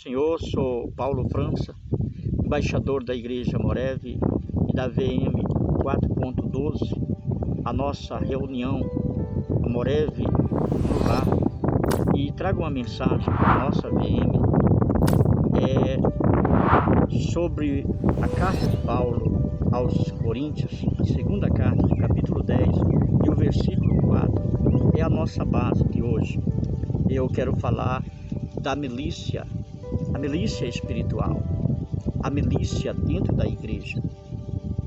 Senhor, sou Paulo França, embaixador da Igreja Morev e da VM 4.12. A nossa reunião, a Morev no Lar, e trago uma mensagem para a nossa VM sobre a carta de Paulo aos Coríntios, a segunda carta, do capítulo 10 e o versículo 4, é a nossa base de hoje. Eu quero falar da milícia, a milícia espiritual, a milícia dentro da igreja.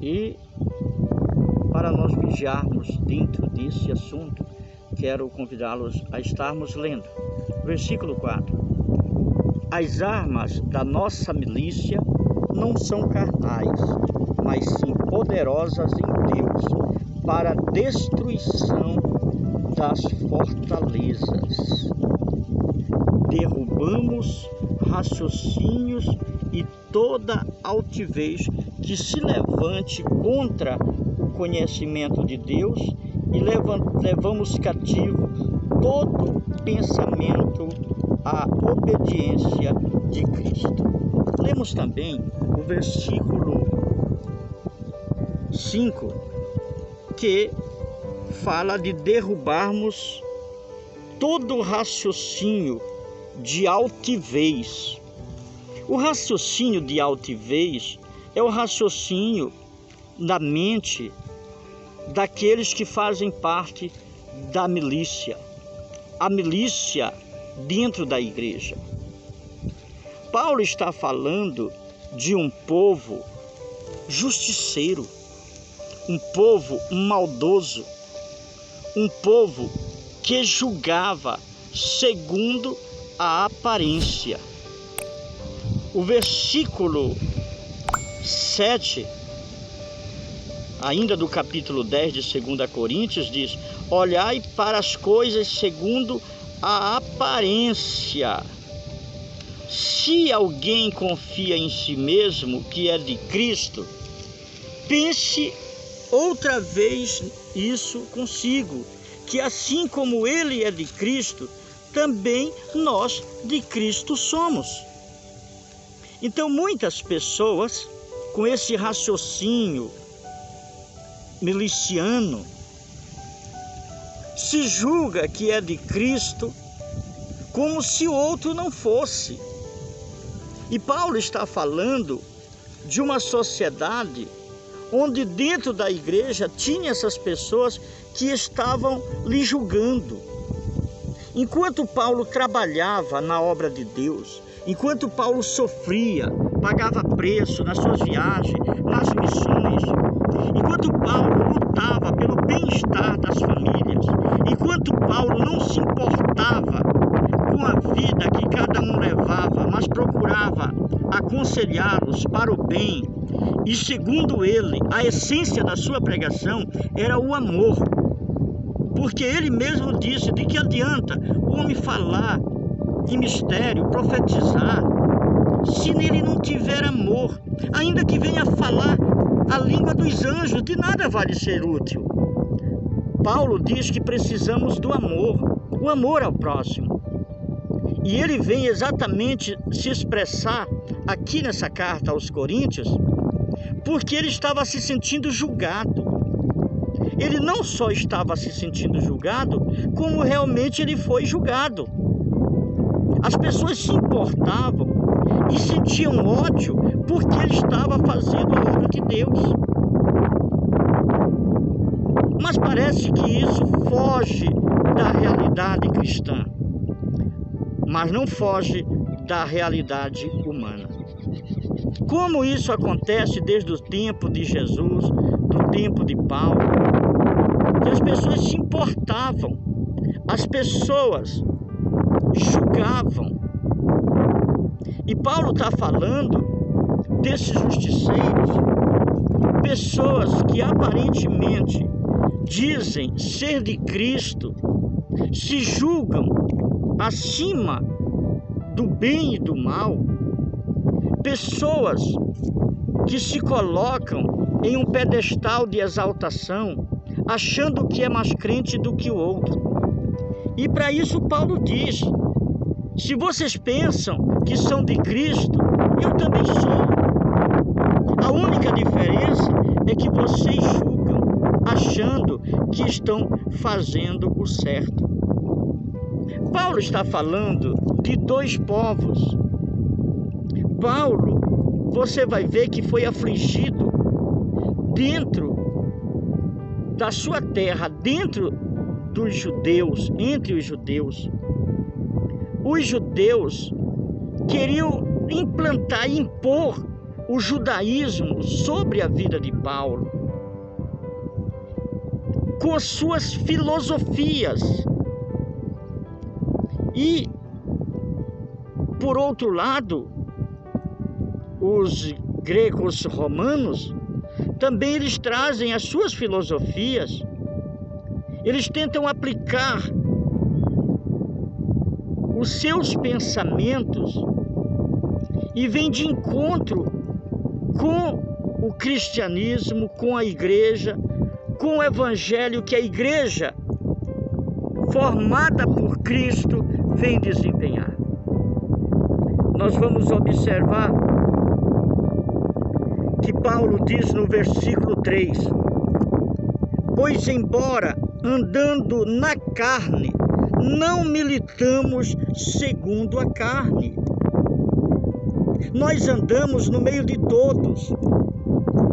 E para nós vigiarmos dentro desse assunto, quero convidá-los a estarmos lendo. Versículo 4. As armas da nossa milícia não são carnais, mas sim poderosas em Deus, para a destruição das fortalezas. Derrubamos raciocínios e toda altivez que se levante contra o conhecimento de Deus e levamos cativo todo pensamento à obediência de Cristo. Lemos também o versículo 5, que fala de derrubarmos todo raciocínio de altivez. O raciocínio de altivez é o raciocínio da mente daqueles que fazem parte da milícia, a milícia dentro da igreja. Paulo está falando de um povo justiceiro, um povo maldoso, um povo que julgava segundo a aparência. O versículo 7, ainda do capítulo 10 de 2 Coríntios, diz: olhai para as coisas segundo a aparência. Se alguém confia em si mesmo que é de Cristo, pense outra vez isso consigo, que assim como ele é de Cristo, também nós de Cristo somos. Então muitas pessoas com esse raciocínio miliciano se julga que é de Cristo como se o outro não fosse. E Paulo está falando de uma sociedade onde dentro da igreja tinha essas pessoas que estavam lhe julgando. Enquanto Paulo trabalhava na obra de Deus, enquanto Paulo sofria, pagava preço nas suas viagens, nas missões, enquanto Paulo lutava pelo bem-estar das famílias, enquanto Paulo não se importava com a vida que cada um levava, mas procurava aconselhá-los para o bem, e segundo ele, a essência da sua pregação era o amor. Porque ele mesmo disse: de que adianta o homem falar em mistério, profetizar, se nele não tiver amor? Ainda que venha falar a língua dos anjos, de nada vale ser útil. Paulo diz que precisamos do amor, o amor ao próximo. E ele vem exatamente se expressar aqui nessa carta aos Coríntios, porque ele estava se sentindo julgado. Ele não só estava se sentindo julgado, como realmente ele foi julgado. As pessoas se importavam e sentiam ódio porque ele estava fazendo a obra de Deus. Mas parece que isso foge da realidade cristã, mas não foge da realidade humana. Como isso acontece desde o tempo de Jesus, do tempo de Paulo, que as pessoas se importavam, as pessoas julgavam. E Paulo está falando desses justiceiros, pessoas que aparentemente dizem ser de Cristo, se julgam acima do bem e do mal, pessoas que se colocam em um pedestal de exaltação, achando que é mais crente do que o outro. E para isso Paulo diz: se vocês pensam que são de Cristo, eu também sou. A única diferença é que vocês julgam, achando que estão fazendo o certo. Paulo está falando de dois povos. Paulo, você vai ver que foi afligido dentro da sua terra, dentro dos judeus, entre os judeus. Os judeus queriam implantar e impor o judaísmo sobre a vida de Paulo, com as suas filosofias. E, por outro lado, os gregos romanos também eles trazem as suas filosofias. Eles tentam aplicar os seus pensamentos e vêm de encontro com o cristianismo, com a igreja, com o evangelho que a igreja formada por Cristo vem desempenhar. Nós vamos observar que Paulo diz no versículo 3: pois embora andando na carne, não militamos segundo a carne. Nós andamos no meio de todos.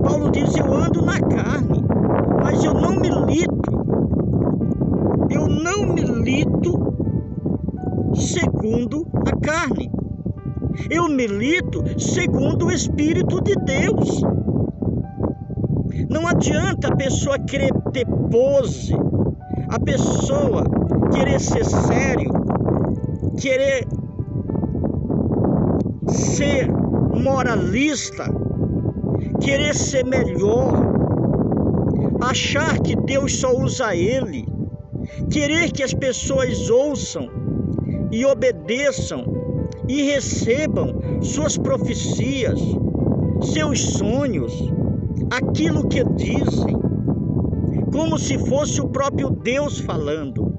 Paulo diz: eu ando na carne, mas eu não milito segundo a carne. Eu milito segundo o Espírito de Deus. Não adianta a pessoa querer ter pose, a pessoa querer ser sério, querer ser moralista, querer ser melhor, achar que Deus só usa ele, querer que as pessoas ouçam e obedeçam e recebam suas profecias, seus sonhos, aquilo que dizem, como se fosse o próprio Deus falando.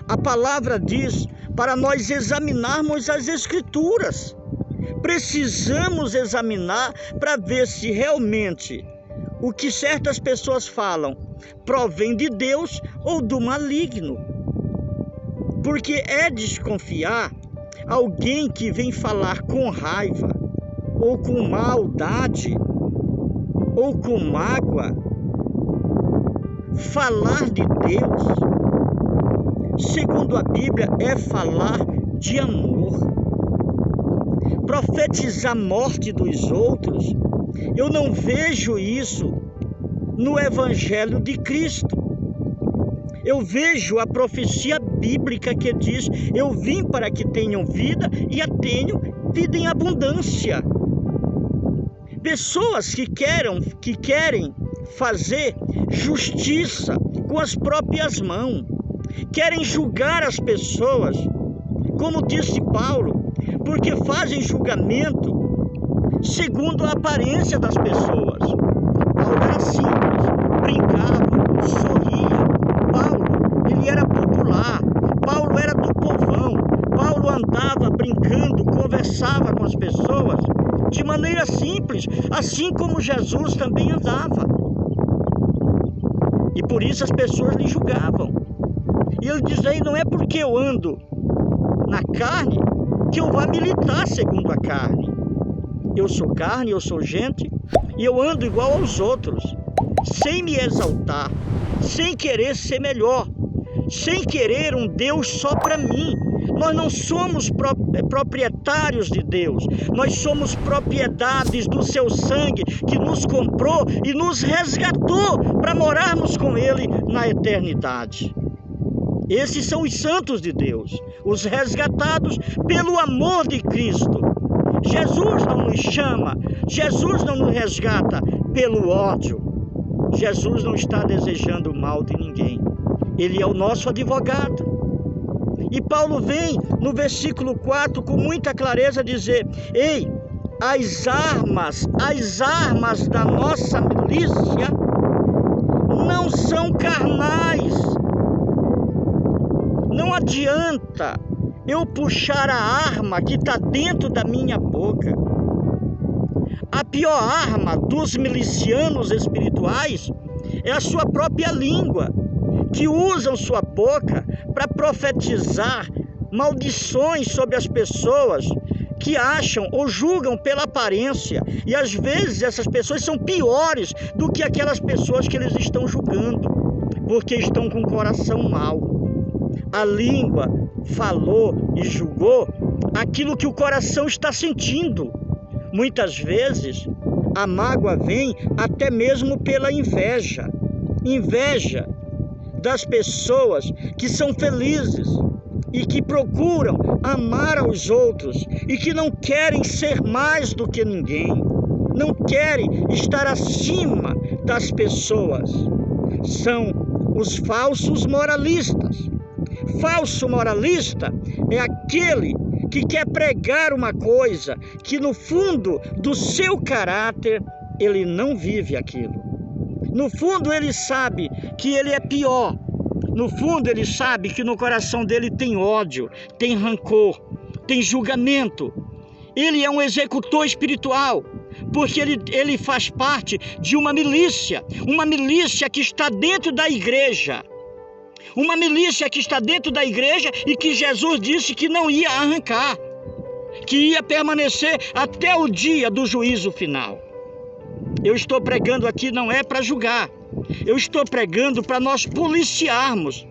A palavra diz para nós examinarmos as Escrituras. Precisamos examinar para ver se realmente o que certas pessoas falam provém de Deus ou do maligno. Porque é desconfiar alguém que vem falar com raiva, ou com maldade, ou com mágoa. Falar de Deus, segundo a Bíblia, é falar de amor. Profetizar a morte dos outros, eu não vejo isso no Evangelho de Cristo. Eu vejo a profecia bíblica que diz: eu vim para que tenham vida e a tenham vida em abundância. Pessoas que querem fazer justiça com as próprias mãos, querem julgar as pessoas, como disse Paulo, porque fazem julgamento segundo a aparência das pessoas. Paulo era simples, brincava, sorria. Paulo, ele era popular. Paulo era do povão. Paulo andava brincando, conversava com as pessoas de maneira simples, assim como Jesus também andava. E por isso as pessoas lhe julgavam. E ele diz aí: não é porque eu ando na carne que eu vá militar segundo a carne. Eu sou carne, eu sou gente, e eu ando igual aos outros, sem me exaltar, sem querer ser melhor, sem querer um Deus só para mim. Nós não somos proprietários de Deus, nós somos propriedades do seu sangue que nos comprou e nos resgatou para morarmos com Ele na eternidade. Esses são os santos de Deus, os resgatados pelo amor de Cristo. Jesus não nos chama, Jesus não nos resgata pelo ódio. Jesus não está desejando o mal de ninguém. Ele é o nosso advogado. E Paulo vem no versículo 4 com muita clareza dizer: ei, as armas da nossa milícia não são carnais. Não adianta eu puxar a arma que está dentro da minha boca. A pior arma dos milicianos espirituais é a sua própria língua, que usam sua boca para profetizar maldições sobre as pessoas que acham ou julgam pela aparência. E às vezes essas pessoas são piores do que aquelas pessoas que eles estão julgando, porque estão com o coração mau. A língua falou e julgou aquilo que o coração está sentindo. Muitas vezes a mágoa vem até mesmo pela inveja. Inveja das pessoas que são felizes e que procuram amar aos outros e que não querem ser mais do que ninguém, não querem estar acima das pessoas. São os falsos moralistas. Falso moralista é aquele que quer pregar uma coisa que no fundo do seu caráter ele não vive aquilo. No fundo ele sabe que ele é pior. No fundo ele sabe que no coração dele tem ódio, tem rancor, tem julgamento. Ele é um executor espiritual, porque ele faz parte de uma milícia que está dentro da igreja. Uma milícia que está dentro da igreja e que Jesus disse que não ia arrancar, que ia permanecer até o dia do juízo final. Eu estou pregando aqui não é para julgar, eu estou pregando para nós policiarmos,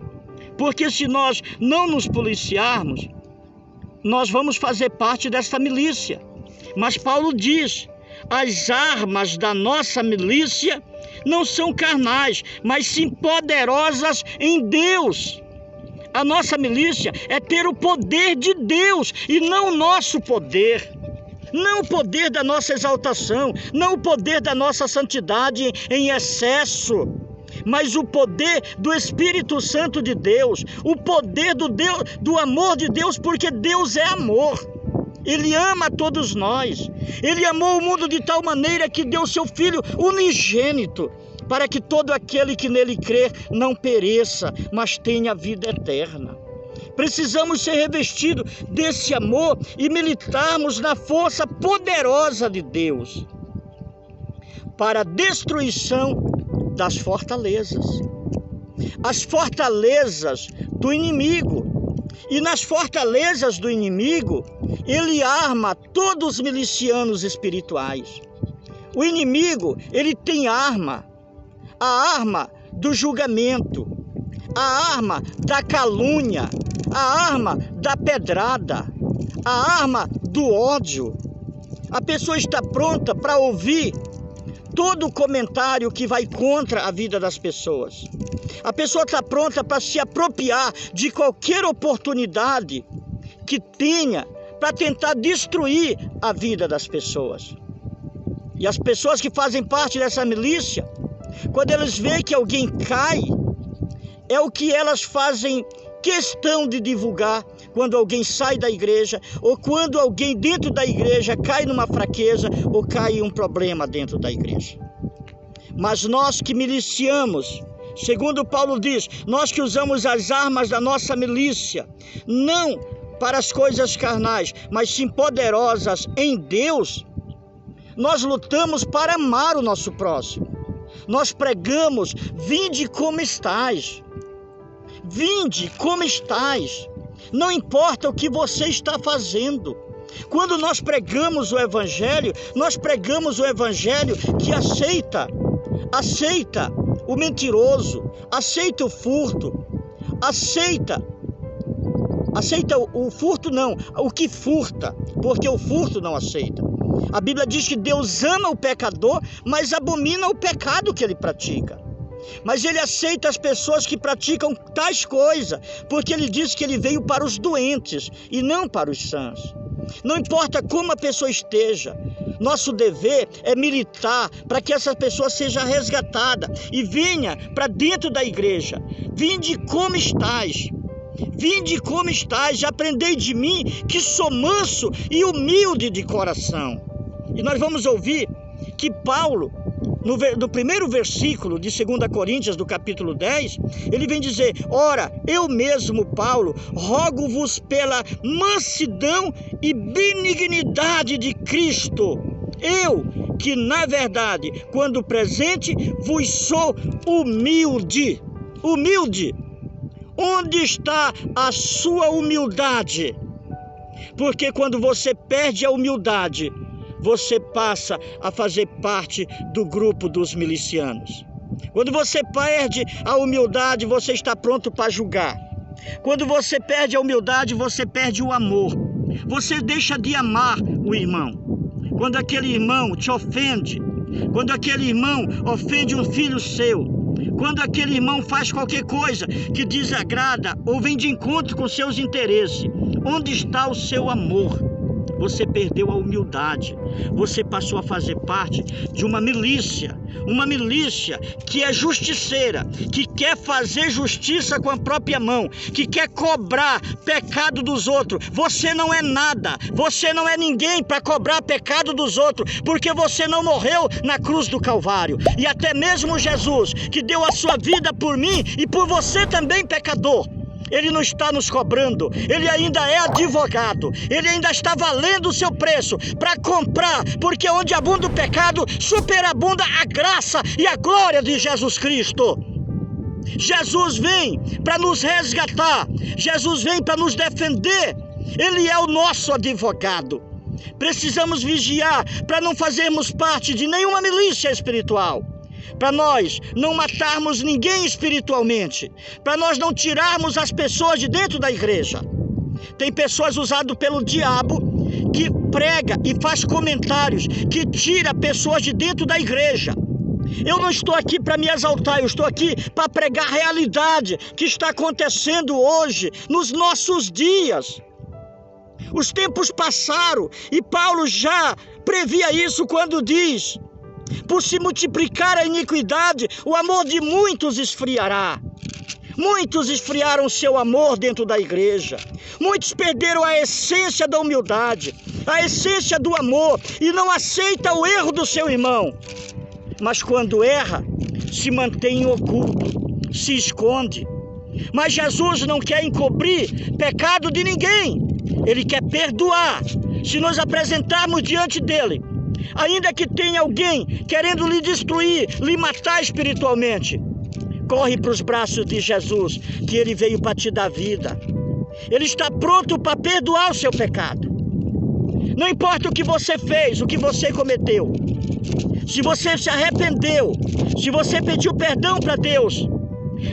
porque se nós não nos policiarmos, nós vamos fazer parte dessa milícia. Mas Paulo diz, as armas da nossa milícia não são carnais, mas sim poderosas em Deus. A nossa milícia é ter o poder de Deus e não o nosso poder. Não o poder da nossa exaltação, não o poder da nossa santidade em excesso, mas o poder do Espírito Santo de Deus, o poder do amor de Deus, porque Deus é amor. Ele ama todos nós. Ele amou o mundo de tal maneira que deu seu Filho unigênito, para que todo aquele que nele crer não pereça, mas tenha vida eterna. Precisamos ser revestidos desse amor e militarmos na força poderosa de Deus para a destruição das fortalezas. As fortalezas do inimigo. E nas fortalezas do inimigo, ele arma todos os milicianos espirituais. O inimigo, ele tem arma. A arma do julgamento, a arma da calúnia, a arma da pedrada, a arma do ódio. A pessoa está pronta para ouvir todo o comentário que vai contra a vida das pessoas. A pessoa está pronta para se apropriar de qualquer oportunidade que tenha para tentar destruir a vida das pessoas. E as pessoas que fazem parte dessa milícia, quando eles veem que alguém cai, é o que elas fazem questão de divulgar quando alguém sai da igreja, ou quando alguém dentro da igreja cai numa fraqueza, ou cai em um problema dentro da igreja. Mas nós que miliciamos, segundo Paulo diz, nós que usamos as armas da nossa milícia, não para as coisas carnais, mas sim poderosas em Deus, nós lutamos para amar o nosso próximo. Nós pregamos, vinde como estais. Vinde como estais. Não importa o que você está fazendo. Quando nós pregamos o Evangelho, nós pregamos o Evangelho que aceita o mentiroso, aceita o furto, aceita o furto não, o que furta, porque o furto não aceita. A Bíblia diz que Deus ama o pecador, mas abomina o pecado que ele pratica. Mas ele aceita as pessoas que praticam tais coisas, porque ele diz que ele veio para os doentes e não para os sãos. Não importa como a pessoa esteja, nosso dever é militar para que essa pessoa seja resgatada e venha para dentro da igreja. Vinde como estais. Vinde como estais, aprendei de mim que sou manso e humilde de coração. E nós vamos ouvir que Paulo, no primeiro versículo de 2 Coríntios, do capítulo 10, ele vem dizer: ora, eu mesmo, Paulo, rogo-vos pela mansidão e benignidade de Cristo, eu, que na verdade, quando presente, vos sou humilde. Humilde. Onde está a sua humildade? Porque quando você perde a humildade, você passa a fazer parte do grupo dos milicianos. Quando você perde a humildade, você está pronto para julgar. Quando você perde a humildade, você perde o amor. Você deixa de amar o irmão. Quando aquele irmão te ofende, quando aquele irmão ofende um filho seu, quando aquele irmão faz qualquer coisa que desagrada ou vem de encontro com seus interesses, onde está o seu amor? Você perdeu a humildade. Você passou a fazer parte de uma milícia que é justiceira, que quer fazer justiça com a própria mão, que quer cobrar pecado dos outros. Você não é nada, você não é ninguém para cobrar pecado dos outros, porque você não morreu na cruz do Calvário. E até mesmo Jesus, que deu a sua vida por mim e por você também, pecador, ele não está nos cobrando, ele ainda é advogado, ele ainda está valendo o seu preço para comprar, porque onde abunda o pecado, superabunda a graça e a glória de Jesus Cristo. Jesus vem para nos resgatar, Jesus vem para nos defender, ele é o nosso advogado. Precisamos vigiar para não fazermos parte de nenhuma milícia espiritual, para nós não matarmos ninguém espiritualmente, para nós não tirarmos as pessoas de dentro da igreja. Tem pessoas usadas pelo diabo que prega e faz comentários que tira pessoas de dentro da igreja. Eu não estou aqui para me exaltar, eu estou aqui para pregar a realidade que está acontecendo hoje, nos nossos dias. Os tempos passaram e Paulo já previa isso quando diz: por se multiplicar a iniquidade, o amor de muitos esfriará. Muitos esfriaram seu amor dentro da igreja. Muitos perderam a essência da humildade, a essência do amor, e não aceitam o erro do seu irmão. Mas quando erra, se mantém oculto, se esconde. Mas Jesus não quer encobrir pecado de ninguém. Ele quer perdoar. Se nós apresentarmos diante dele, ainda que tenha alguém querendo lhe destruir, lhe matar espiritualmente, corre para os braços de Jesus, que ele veio para te dar vida. Ele está pronto para perdoar o seu pecado. Não importa o que você fez, o que você cometeu. Se você se arrependeu, se você pediu perdão para Deus,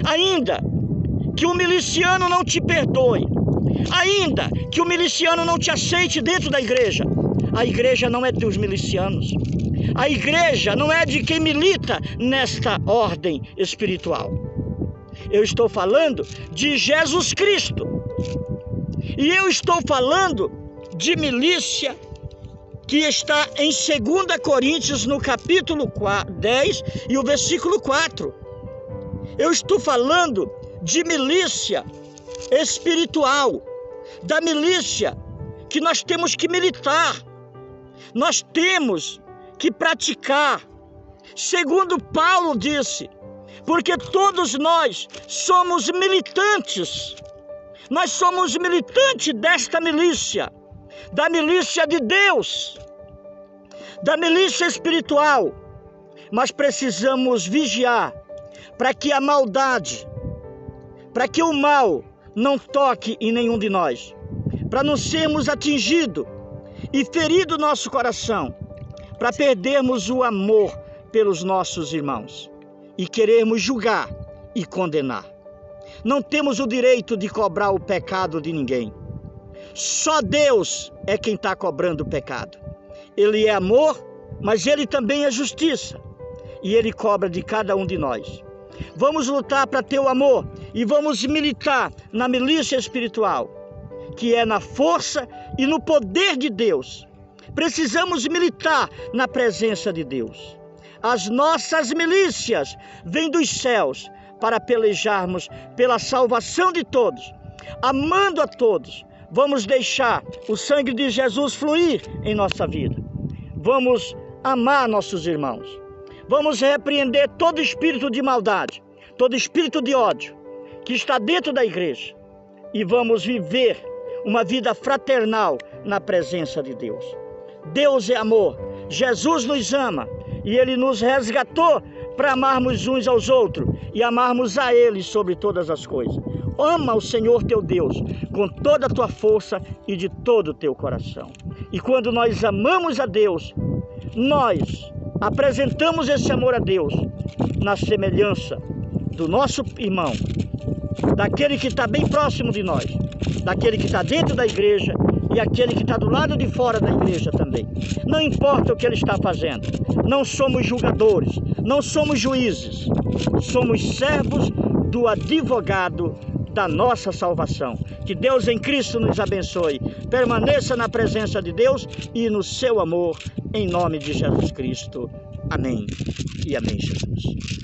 ainda que o miliciano não te perdoe, ainda que o miliciano não te aceite dentro da igreja, a igreja não é dos milicianos. A igreja não é de quem milita nesta ordem espiritual. Eu estou falando de Jesus Cristo. E eu estou falando de milícia que está em 2 Coríntios, no capítulo 10 e o versículo 4. Eu estou falando de milícia espiritual, da milícia que nós temos que militar. Nós temos que praticar, segundo Paulo disse, porque todos nós somos militantes. Nós somos militantes desta milícia, da milícia de Deus, da milícia espiritual. Mas precisamos vigiar para que a maldade, para que o mal não toque em nenhum de nós, para não sermos atingidos e ferido nosso coração, para perdermos o amor pelos nossos irmãos e querermos julgar e condenar. Não temos o direito de cobrar o pecado de ninguém. Só Deus é quem está cobrando o pecado. Ele é amor, mas Ele também é justiça. E Ele cobra de cada um de nós. Vamos lutar para ter o amor e vamos militar na milícia espiritual, que é na força e no poder de Deus. Precisamos militar na presença de Deus. As nossas milícias vêm dos céus para pelejarmos pela salvação de todos, amando a todos. Vamos deixar o sangue de Jesus fluir em nossa vida. Vamos amar nossos irmãos. Vamos repreender todo espírito de maldade, todo espírito de ódio que está dentro da igreja. E vamos viver uma vida fraternal na presença de Deus. Deus é amor, Jesus nos ama e Ele nos resgatou para amarmos uns aos outros e amarmos a Ele sobre todas as coisas. Ama o Senhor teu Deus com toda a tua força e de todo o teu coração. E quando nós amamos a Deus, nós apresentamos esse amor a Deus na semelhança do nosso irmão, daquele que está bem próximo de nós, daquele que está dentro da igreja e aquele que está do lado de fora da igreja também. Não importa o que ele está fazendo, não somos julgadores, não somos juízes, somos servos do advogado da nossa salvação. Que Deus em Cristo nos abençoe, permaneça na presença de Deus e no seu amor, em nome de Jesus Cristo. Amém e amém, Jesus.